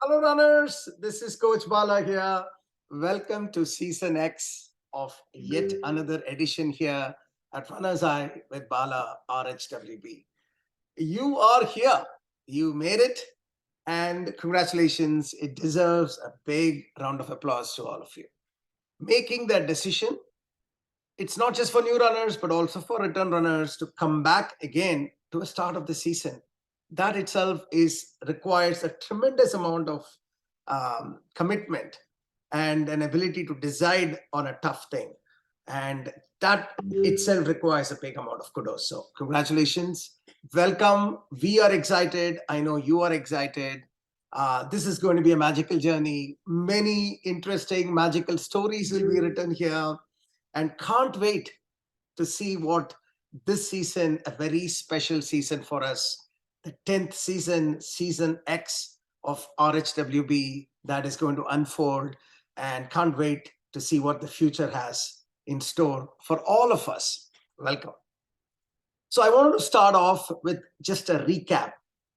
Hello, runners. This is Coach Bala here. Welcome to Season X of yet another edition here at Runner's Eye with Bala RHWB. You are here. You made it. And congratulations. It deserves a big round of applause to all of you. Making that decision, it's not just for new runners, but also for return runners to come back again to a start of the season. That itself is requires a tremendous amount of commitment and an ability to decide on a tough thing. And that itself requires a big amount of kudos. So, congratulations. Welcome. We are excited. I know you are excited. This is going to be a magical journey. Many interesting, magical stories will be written here, and can't wait to see what this season, a very special season for us, the 10th season, season X of RHWB, that is going to unfold, and can't wait to see what the future has in store for all of us. Welcome. So I wanted to start off with just a recap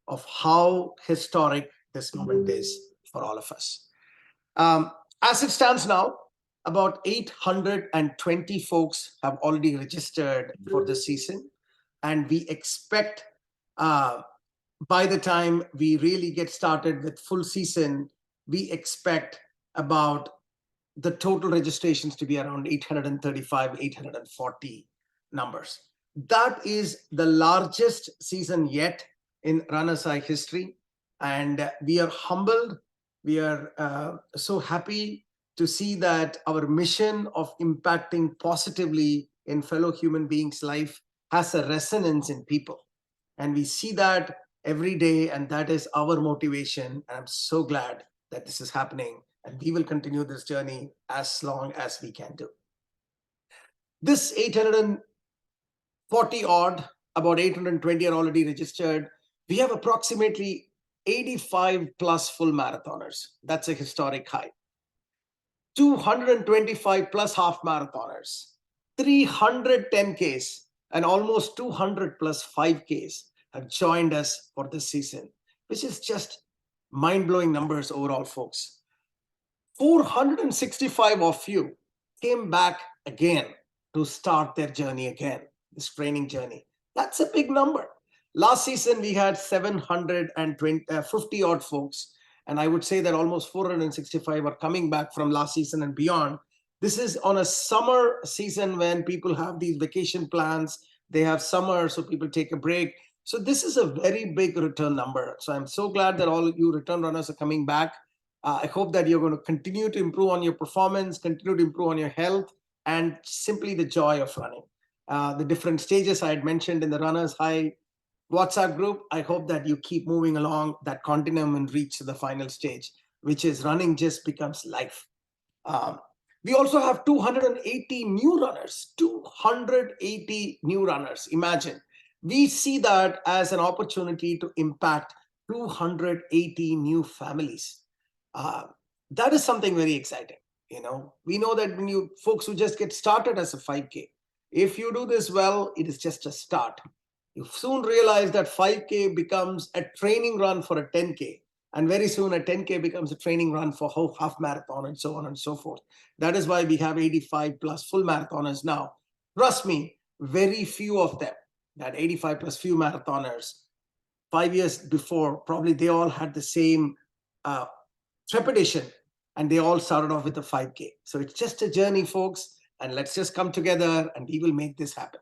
of how historic this moment is for all of us. As it stands now, about 820 folks have already registered for the season, and we expect uh, by the time we really get started with full season, we expect about the total registrations to be around 835, 840 numbers. That is the largest season yet in Runner's High history. And we are humbled. We are so happy to see that our mission of impacting positively in fellow human beings' life has a resonance in people. And we see that every day, and that is our motivation. And I'm so glad that this is happening, and we will continue this journey as long as we can do. This 840 odd, about 820 are already registered. We have approximately 85 plus full marathoners. That's a historic high. 225 plus half marathoners, 310Ks, and almost 200 plus 5Ks have joined us for this season, which is just mind blowing numbers overall, folks. 465 of you came back again to start their journey again, this training journey. That's a big number. Last season, we had 750 odd folks. And I would say that almost 465 are coming back from last season and beyond. This is on a summer season when people have these vacation plans. They have summer, so people take a break. So this is a very big return number. So I'm so glad that all of you return runners are coming back. I hope that you're going to continue to improve on your performance, continue to improve on your health, and simply the joy of running. The different stages I had mentioned in the Runners High WhatsApp group, I hope that you keep moving along that continuum and reach the final stage, which is running just becomes life. Um, we also have 280 new runners, 280 new runners. Imagine. We see that as an opportunity to impact 280 new families. Uh, that is something very exciting. We know that when you folks who just get started as a 5K, if you do this well, it is just a start. You soon realize that 5K becomes a training run for a 10K. And very soon a 10K becomes a training run for half marathon and so on and so forth. That is why we have 85 plus full marathoners now. Trust me, very few of them, that 85 plus few marathoners, 5 years before, probably they all had the same uh, trepidation, and they all started off with a 5K. So it's just a journey, folks, and let's just come together and we will make this happen.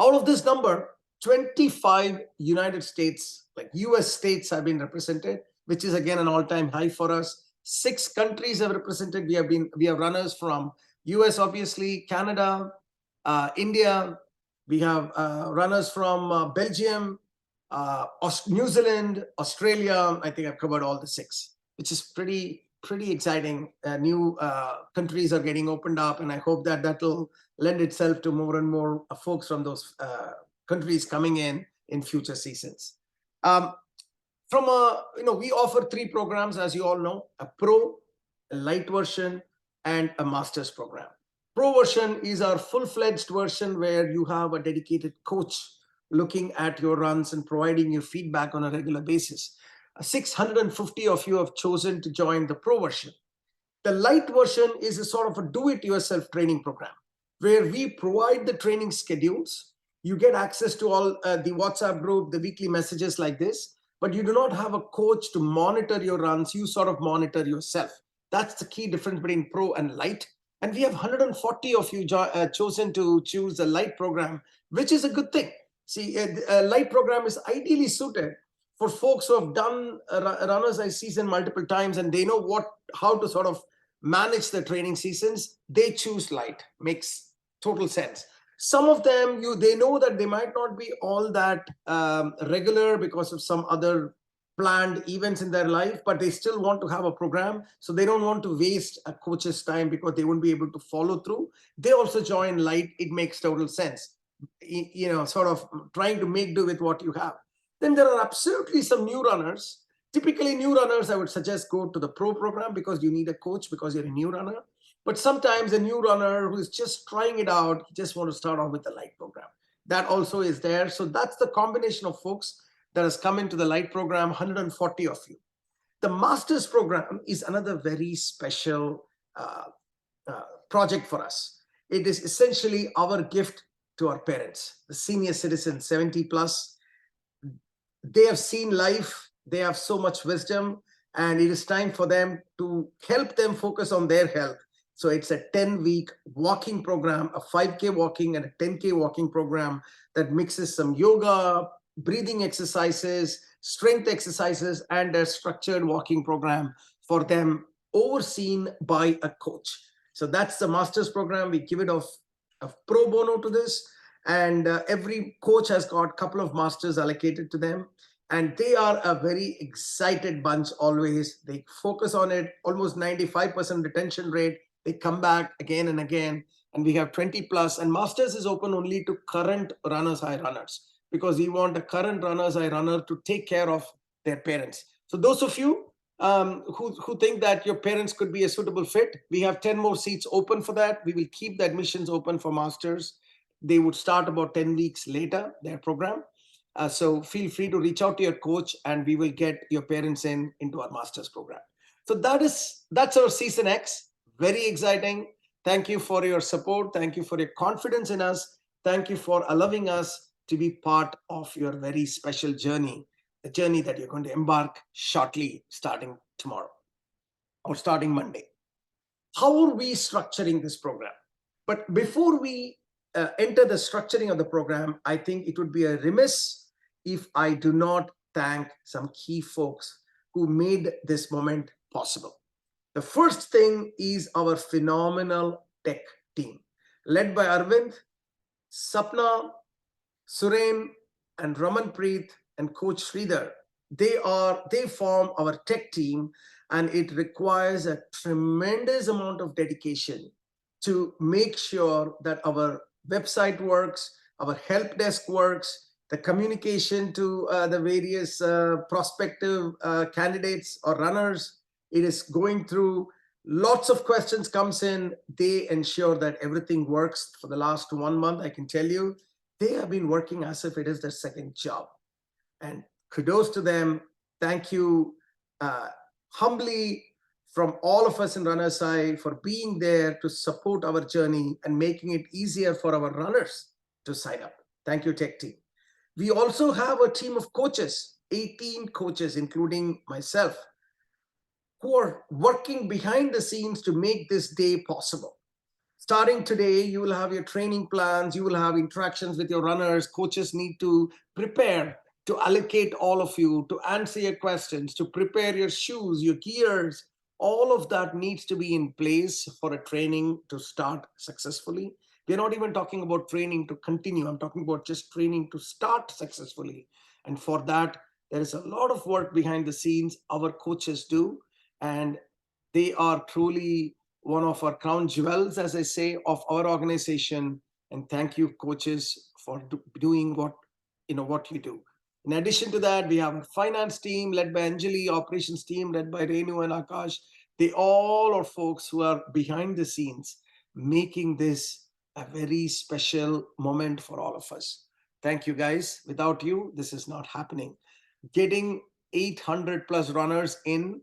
Out of this number, 25 United States, like US states, have been represented, which is again an all-time high for us. 6 countries have represented. We have runners from US, obviously, Canada, India. We have runners from Belgium, New Zealand, Australia. I think I've covered all the 6, which is pretty exciting. New countries are getting opened up, and I hope that will lend itself to more and more folks from those countries coming in future seasons. From we offer 3 programs, as you all know: a pro, a light version, and a master's program. Pro version is our full-fledged version where you have a dedicated coach looking at your runs and providing you feedback on a regular basis. 650 of you have chosen to join the pro version. The light version is a sort of a do-it-yourself training program where we provide the training schedules. You get access to all the WhatsApp group, the weekly messages like this, but you do not have a coach to monitor your runs. You sort of monitor yourself. That's the key difference between pro and light. And we have 140 of you chosen to choose the light program, which is a good thing. See, a light program is ideally suited for folks who have done a runner's high season multiple times and they know how to sort of manage the training seasons. They choose light. Makes total sense. Some of them, they know that they might not be all that regular because of some other planned events in their life, but they still want to have a program. So they don't want to waste a coach's time because they won't be able to follow through. They also join light. It makes total sense. Sort of trying to make do with what you have. Then there are absolutely some new runners. Typically, new runners, I would suggest go to the pro program because you need a coach because you're a new runner. But sometimes a new runner who is just trying it out, just want to start off with the light program. That also is there. So that's the combination of folks that has come into the light program, 140 of you. The master's program is another very special project for us. It is essentially our gift to our parents, the senior citizens, 70 plus. They have seen life, they have so much wisdom, and it is time for them to help them focus on their health. So it's a 10-week walking program, a 5K walking and a 10K walking program that mixes some yoga, breathing exercises, strength exercises, and a structured walking program for them, overseen by a coach. So that's the master's program. We give it of pro bono to this. And every coach has got a couple of masters allocated to them. And they are a very excited bunch always. They focus on it, almost 95% retention rate. They come back again and again. And we have 20 plus. And masters is open only to current runners high runners because we want a current runners high runner to take care of their parents. So those of you who think that your parents could be a suitable fit, we have 10 more seats open for that. We will keep the admissions open for masters. They would start about 10 weeks later, their program. So feel free to reach out to your coach and we will get your parents into our master's program. So that's our season X. Very exciting. Thank you for your support. Thank you for your confidence in us. Thank you for allowing us to be part of your very special journey, the journey that you're going to embark shortly, starting tomorrow or starting Monday. How are we structuring this program? But before we enter the structuring of the program, I think it would be a remiss if I do not thank some key folks who made this moment possible. The first thing is our phenomenal tech team, led by Arvind, Sapna, Suren, and Ramanpreet, and Coach Sridhar. They form our tech team, and it requires a tremendous amount of dedication to make sure that our website works, our help desk works, the communication to the various prospective candidates or runners. It is going through lots of questions comes in. They ensure that everything works. For the last 1 month, I can tell you, they have been working as if it is their second job. And kudos to them. Thank you humbly from all of us in Runners High for being there to support our journey and making it easier for our runners to sign up. Thank you, tech team. We also have a team of coaches, 18 coaches, including myself, who are working behind the scenes to make this day possible. Starting today, you will have your training plans, you will have interactions with your runners. Coaches need to prepare to allocate all of you, to answer your questions, to prepare your shoes, your gears. All of that needs to be in place for a training to start successfully. We're not even talking about training to continue. I'm talking about just training to start successfully. And for that, there is a lot of work behind the scenes our coaches do. And they are truly one of our crown jewels, as I say, of our organization. And thank you, coaches, for doing what you do. In addition to that, we have a finance team led by Anjali, operations team led by Renu and Akash. They all are folks who are behind the scenes, making this a very special moment for all of us. Thank you, guys. Without you, this is not happening. Getting 800 plus runners in,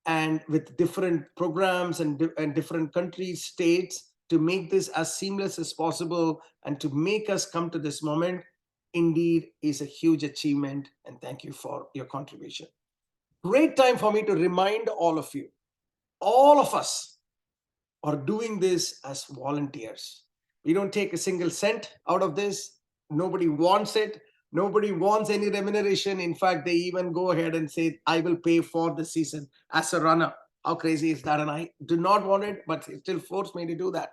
and with different programs and different countries, states, to make this as seamless as possible and to make us come to this moment, indeed is a huge achievement. And thank you for your contribution. Great time for me to remind all of you, all of us are doing this as volunteers. We don't take a single cent out of this. Nobody wants it. Nobody wants any remuneration. In fact, they even go ahead and say, I will pay for the season as a runner. How crazy is that? And I do not want it, but they still force me to do that.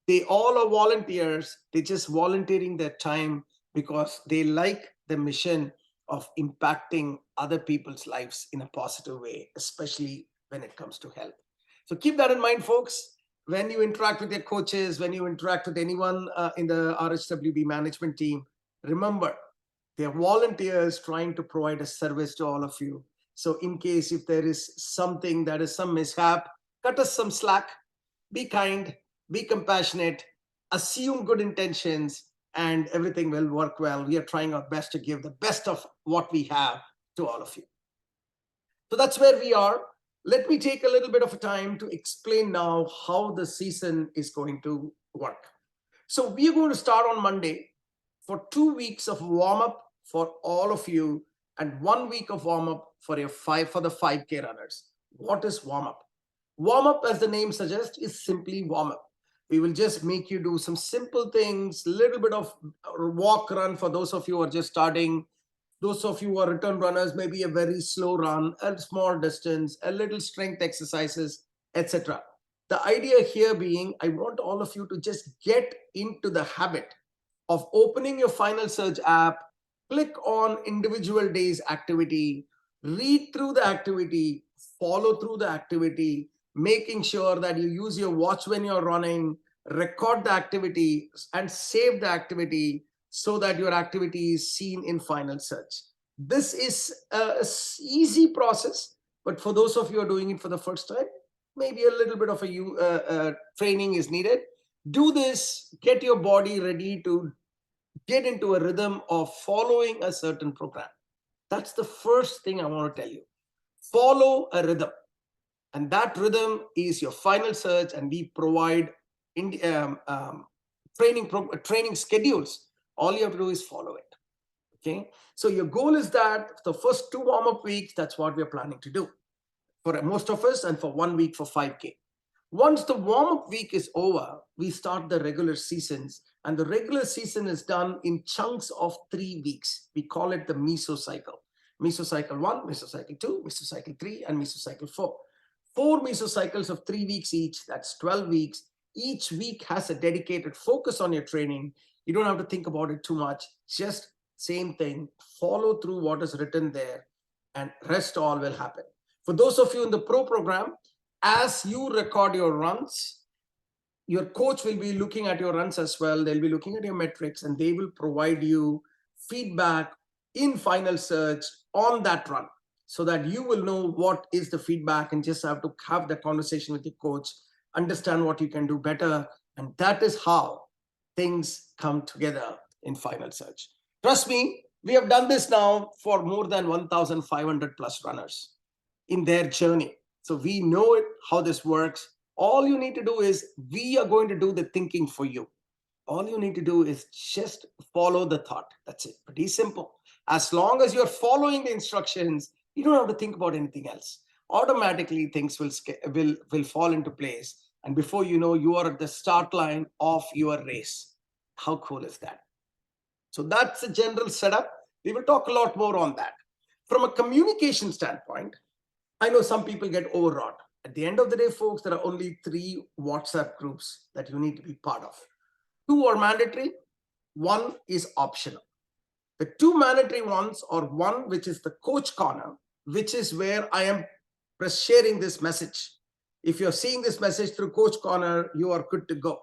They all are volunteers. They're just volunteering their time because they like the mission of impacting other people's lives in a positive way, especially when it comes to health. So keep that in mind, folks. When you interact with your coaches, when you interact with anyone in the RHWB management team, remember, they're volunteers trying to provide a service to all of you. So in case if there is something that is some mishap, cut us some slack, be kind, be compassionate, assume good intentions, and everything will work well. We are trying our best to give the best of what we have to all of you. So that's where we are. Let me take a little bit of a time to explain now how the season is going to work. So we are going to start on Monday for 2 weeks of warm up for all of you and 1 week of warm up for the 5K runners. What is warm up? Warm up, as the name suggests, is simply warm up. We will just make you do some simple things, little bit of walk run for those of you who are just starting. Those of you who are return runners, maybe a very slow run, a small distance, a little strength exercises, etc. The idea here being, I want all of you to just get into the habit of opening your Final Surge app, click on individual days activity, read through the activity, follow through the activity, making sure that you use your watch when you're running, record the activity, and save the activity so that your activity is seen in Final Surge. This is an easy process, but for those of you who are doing it for the first time, maybe a little bit of a training is needed. Do this, get your body ready to get into a rhythm of following a certain program. That's the first thing I want to tell you. Follow a rhythm. And that rhythm is your Final Surge, and we provide training schedules. All you have to do is follow it. Okay. So your goal is that the first 2 warm-up weeks, that's what we're planning to do for most of us, and for 1 week for 5K. Once the warm-up week is over, we start the regular seasons, and the regular season is done in chunks of 3 weeks. We call it the mesocycle. Mesocycle 1, mesocycle 2, mesocycle 3, and mesocycle 4. 4 mesocycles of 3 weeks each, that's 12 weeks. Each week has a dedicated focus on your training. You don't have to think about it too much. Just same thing, follow through what is written there, and rest all will happen. For those of you in the pro program, as you record your runs, your coach will be looking at your runs as well. They'll be looking at your metrics, and they will provide you feedback in Final Surge on that run, so that you will know what is the feedback and just have to have the conversation with your coach, understand what you can do better. And that is how things come together in Final Surge. Trust me, we have done this now for more than 1,500 plus runners in their journey. So we know it, how this works. All you need to do is, we are going to do the thinking for you. All you need to do is just follow the thought. That's it. Pretty simple. As long as you're following the instructions, you don't have to think about anything else. Automatically, things will fall into place. And before you know, you are at the start line of your race. How cool is that? So that's the general setup. We will talk a lot more on that. From a communication standpoint, I know some people get overwrought. At the end of the day, folks, there are only 3 WhatsApp groups that you need to be part of. 2 are mandatory, 1 is optional. The 2 mandatory ones are, 1, which is the Coach Corner, which is where I am sharing this message. If you're seeing this message through Coach Corner, you are good to go.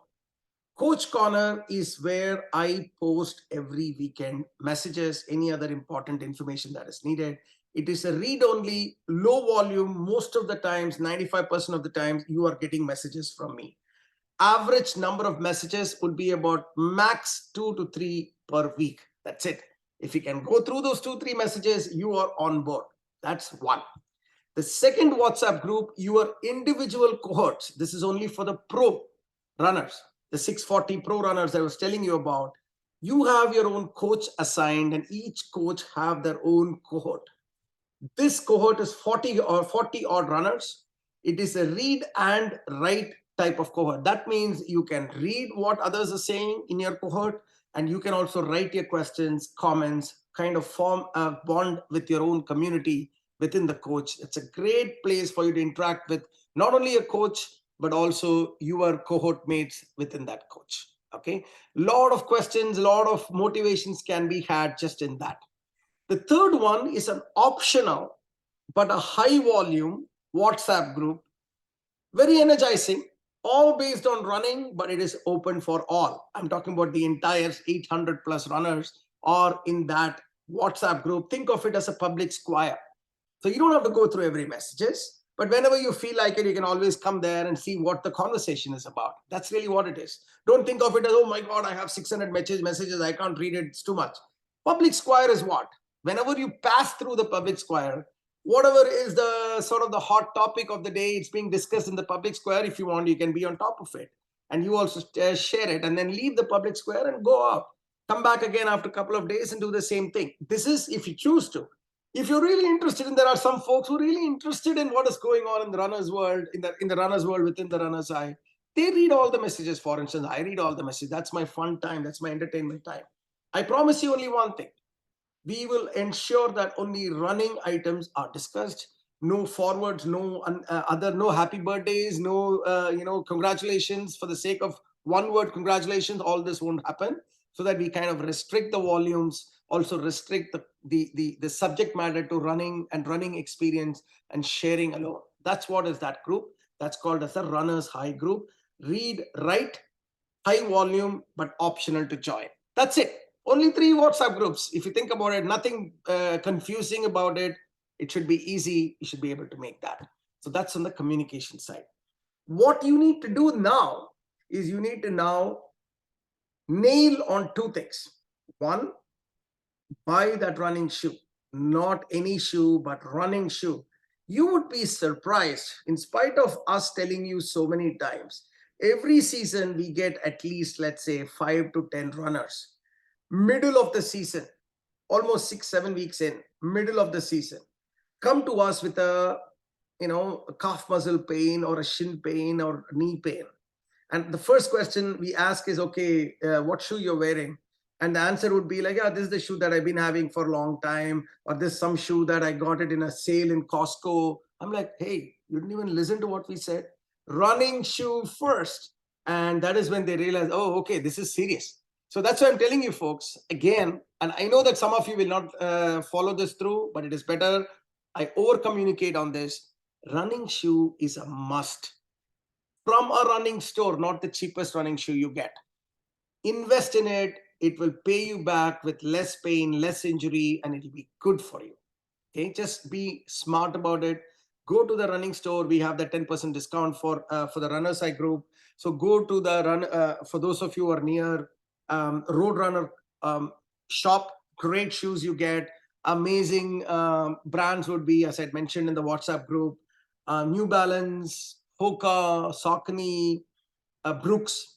Coach Corner is where I post every weekend messages, any other important information that is needed. It is a read-only, low volume. Most of the times, 95% of the times, you are getting messages from me. Average number of messages would be about max 2 to 3 per week. That's it. If you can go through those 2-3 messages, you are on board. That's one. The second WhatsApp group, your individual cohorts. This is only for the pro runners, the 640 pro runners I was telling you about. You have your own coach assigned, and each coach have their own cohort. This cohort is 40 or 40 odd runners. It is a read and write type of cohort. That means you can read what others are saying in your cohort, and you can also write your questions, comments, kind of form a bond with your own community within the coach. It's a great place for you to interact with not only a coach, but also your cohort mates within that coach. Okay. Lot of questions, a lot of motivations can be had just in that. The third one is an optional but a high volume WhatsApp group, very energizing, all based on running, but it is open for all. I'm talking about the entire 800 plus runners are in that WhatsApp group. Think of it as a public square. So you don't have to go through every messages, but whenever you feel like it, you can always come there and see what the conversation is about. That's really what it is. Don't think of it as, oh my God, I have 600 messages. I can't read it. It's too much. Public square is what? Whenever you pass through the public square, whatever is the sort of the hot topic of the day, it's being discussed in the public square. If you want, you can be on top of it. And you also share it and then leave the public square and go out. Come back again after a couple of days and do the same thing. This is if you choose to. If you're really interested, and there are some folks who are really interested in what is going on in the runner's world, in the runner's world within the runner's eye, they read all the messages. For instance, I read all the messages. That's my fun time. That's my entertainment time. I promise you only one thing. We will ensure that only running items are discussed. No forwards, no no happy birthdays, no congratulations for the sake of one word congratulations. All this won't happen, so that we kind of restrict the volumes, also restrict the subject matter to running and running experience and sharing alone. That's what is that group. That's called as a runners high group. Read, write, high volume, but optional to join. That's it. Only 3 WhatsApp groups. If you think about it, nothing confusing about it. It should be easy. You should be able to make that. So that's on the communication side. What you need to do now is you need to now nail on 2 things. One, buy that running shoe, not any shoe, but running shoe. You would be surprised, in spite of us telling you so many times, every season we get at least, let's say, 5 to 10 runners. Middle of the season, almost 6-7 weeks in, middle of the season, come to us with a calf muscle pain or a shin pain or knee pain. And the first question we ask is, okay, what shoe you're wearing? And the answer would be like, yeah, this is the shoe that I've been having for a long time, or this some shoe that I got it in a sale in Costco. I'm like, hey, you didn't even listen to what we said. Running shoe first. And that is when they realize, oh, okay, this is serious. So that's why I'm telling you folks again, and I know that some of you will not follow this through, but it is better I over communicate on this. Running shoe is a must. From a running store, not the cheapest running shoe you get. Invest in it. It will pay you back with less pain, less injury, and it'll be good for you. Okay, just be smart about it. Go to the running store. We have the 10% discount for the Runners High group. So go to the run for those of you who are near Roadrunner shop. Great shoes you get. Amazing brands would be, as I mentioned in the WhatsApp group, New Balance, Hoka, Saucony, Brooks,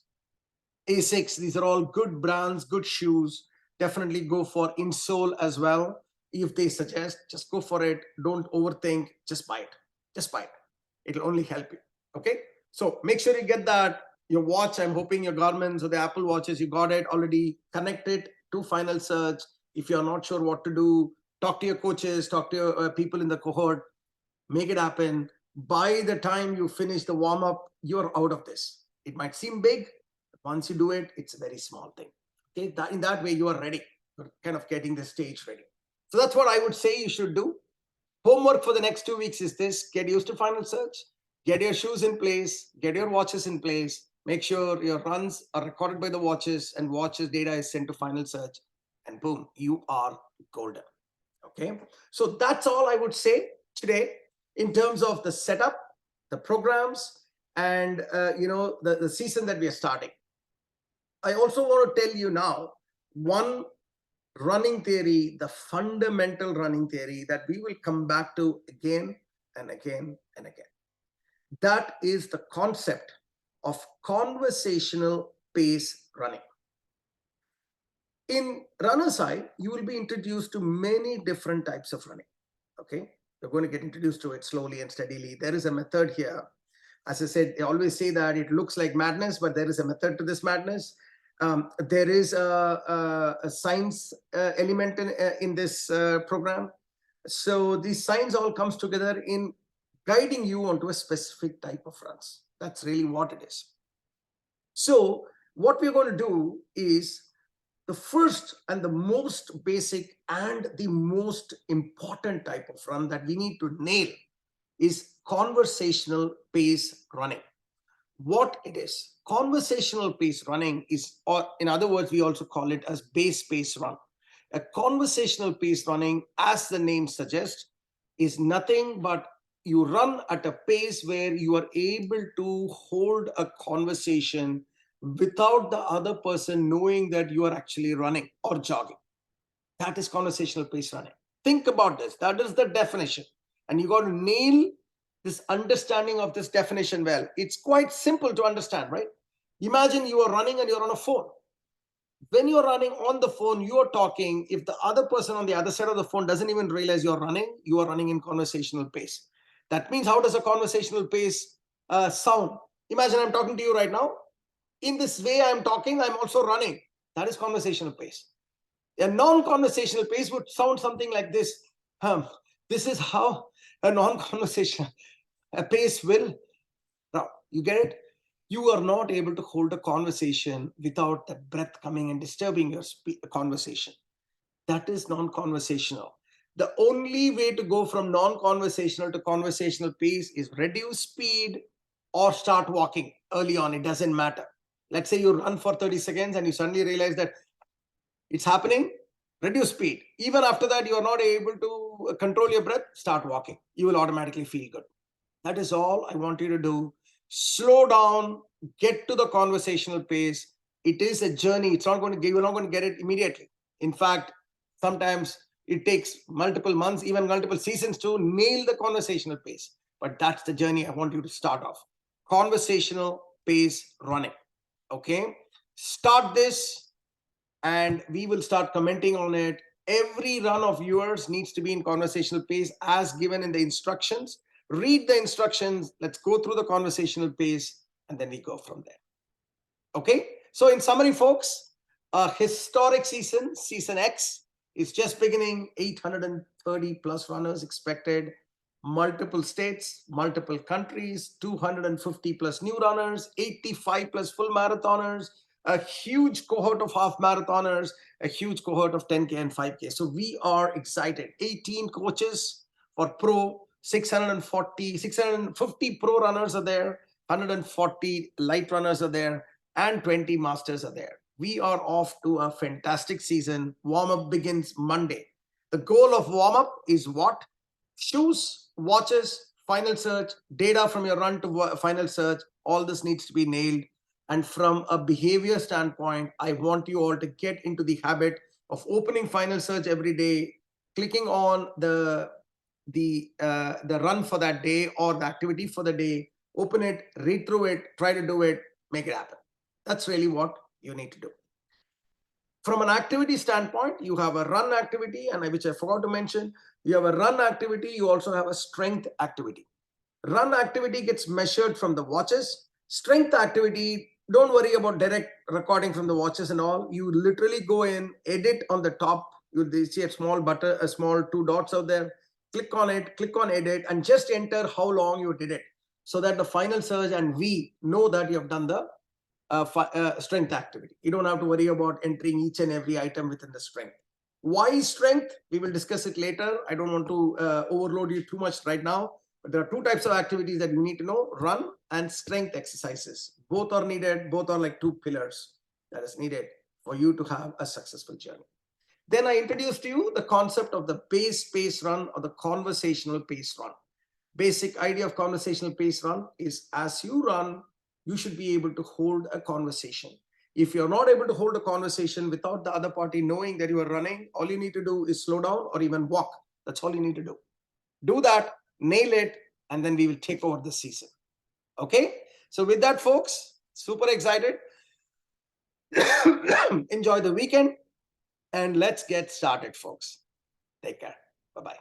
Asics. These are all good brands, good shoes. Definitely go for insole as well. If they suggest, just go for it. Don't overthink. Just buy it. Just buy it. It'll only help you. Okay. So make sure you get that. Your watch, I'm hoping your Garmin's or the Apple Watches, you got it already. Connect it to Final Search. If you're not sure what to do, talk to your coaches, talk to your people in the cohort. Make it happen. By the time you finish the warm-up, you're out of this. It might seem big, but once you do it, it's a very small thing. Okay, in that way, you are ready. You're kind of getting the stage ready. So that's what I would say you should do. Homework for the next 2 weeks is this. Get used to Final Search. Get your shoes in place. Get your watches in place. Make sure your runs are recorded by the watches and watches data is sent to Final Search. And boom, you are golden. Okay, so that's all I would say today in terms of the setup, the programs, and the season that we are starting. I also want to tell you now one running theory, the fundamental running theory that we will come back to again and again and again. That is the concept of conversational pace running. In runner's eye, you will be introduced to many different types of running. Okay, you're going to get introduced to it slowly and steadily. There is a method here. As I said, I always say that it looks like madness, but there is a method to this madness. There is a science element in this program. So these science all comes together in guiding you onto a specific type of runs. That's really what it is. So what we're going to do is the first and the most basic and the most important type of run that we need to nail is conversational pace running. What it is, conversational pace running is, or in other words, we also call it as base pace run. A conversational pace running, as the name suggests, is nothing but you run at a pace where you are able to hold a conversation without the other person knowing that you are actually running or jogging. That is conversational pace running. Think about this. That is the definition. And you got to nail this understanding of this definition well. It's quite simple to understand, right? Imagine you are running and you're on a phone. When you're running on the phone, you're talking. If the other person on the other side of the phone doesn't even realize you are running in conversational pace. That means, how does a conversational pace sound? Imagine I'm talking to you right now. In this way I'm talking, I'm also running. That is conversational pace. A non-conversational pace would sound something like this. This is how a non-conversational pace will. Now, you get it? You are not able to hold a conversation without that breath coming and disturbing your conversation. That is non-conversational. The only way to go from non-conversational to conversational pace is reduce speed or start walking early on. It doesn't matter. Let's say you run for 30 seconds and you suddenly realize that it's happening, reduce speed. Even after that, you're not able to control your breath, start walking. You will automatically feel good. That is all I want you to do. Slow down, get to the conversational pace. It is a journey. It's not going to, you're not going to get it immediately. In fact, sometimes it takes multiple months, even multiple seasons to nail the conversational pace. But that's the journey I want you to start off. Conversational pace running. Okay, start this and we will start commenting on it. Every run of yours needs to be in conversational pace as given in the instructions. Read the instructions. Let's go through the conversational pace and then we go from there. Okay, so in summary, folks, a historic season, season X, is just beginning. 830 plus runners expected. Multiple states, multiple countries, 250 plus new runners, 85 plus full marathoners, a huge cohort of half marathoners, a huge cohort of 10K and 5K. So we are excited. 18 coaches for pro, 650 pro runners are there, 140 light runners are there, and 20 masters are there. We are off to a fantastic season. Warm-up begins Monday. The goal of warm-up is what? Shoes, watches, final search, data from your run to final search. All this needs to be nailed. And from a behavior standpoint, I want you all to get into the habit of opening final search every day, clicking on the run for that day or the activity for the day, open it, read through it, try to do it, make it happen. That's really what you need to do. From an activity standpoint, you have a run activity, and which I forgot to mention, you have a run activity, you also have a strength activity. Run activity gets measured from the watches. Strength activity, don't worry about direct recording from the watches and all. You literally go in, edit on the top. You see a small button, a small two dots out there. Click on it, click on edit, and just enter how long you did it, so that the final search and we know that you have done the strength activity. You don't have to worry about entering each and every item within the strength. Why strength? We will discuss it later. I don't want to overload you too much right now. But there are two types of activities that you need to know: run and strength exercises. Both are needed. Both are like two pillars that is needed for you to have a successful journey. Then I introduced to you the concept of the pace run or the conversational pace run. Basic idea of conversational pace run is, as you run, you should be able to hold a conversation. If you're not able to hold a conversation without the other party knowing that you are running, all you need to do is slow down or even walk. That's all you need to do. Do that, nail it, and then we will take over the season. Okay? So with that, folks, super excited. Enjoy the weekend and let's get started, folks. Take care. Bye-bye.